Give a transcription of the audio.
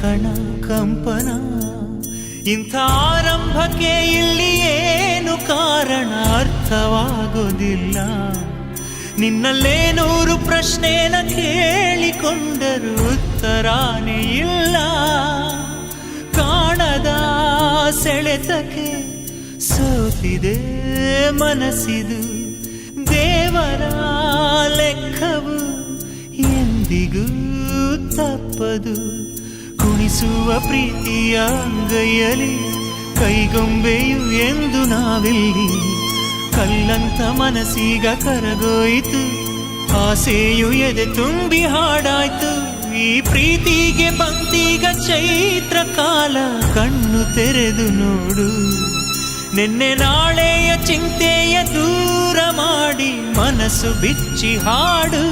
ಕ್ಷಣ ಕಂಪನ. ಇಂಥ ಆರಂಭಕ್ಕೆ ಇಲ್ಲಿ ಏನು ಕಾರಣ ಅರ್ಥವಾಗೋದಿಲ್ಲ. ನಿನ್ನಲ್ಲೇ 100 ಪ್ರಶ್ನೆನ ಕೇಳಿಕೊಂಡರೂ ಉತ್ತರಾನೇ ಇಲ್ಲ. ಕಾಣದ ಸೆಳೆತಕ್ಕೆ ಸೋತಿದೆ ಮನಸ್ಸಿದು. ದೇವರ ಲೆಕ್ಕವು ಎಂದಿಗೂ ತಪ್ಪದು. ಕುಣಿಸುವ ಪ್ರೀತಿಯ ಅಂಗೈಯಲ್ಲಿ ಕೈಗೊಂಬೆಯು ಎಂದು ನಾವಿಲ್ಲಿ. ಕಲ್ಲಂತ ಮನಸ್ಸೀಗ ಕರಗೋಯಿತು, ಆಸೆಯು ಎದೆ ತುಂಬಿ ಹಾಡಾಯ್ತು. ಈ ಪ್ರೀತಿಗೆ ಬಂತೀಗ ಚೈತ್ರ ಕಾಲ, ಕಣ್ಣು ತೆರೆದು ನೋಡು. ನಿನ್ನೆ ನಾಳೆಯ ಚಿಂತೆಯ ದೂರ ಮಾಡಿ ಮನಸ್ಸು ಬಿಚ್ಚಿ ಹಾಡು.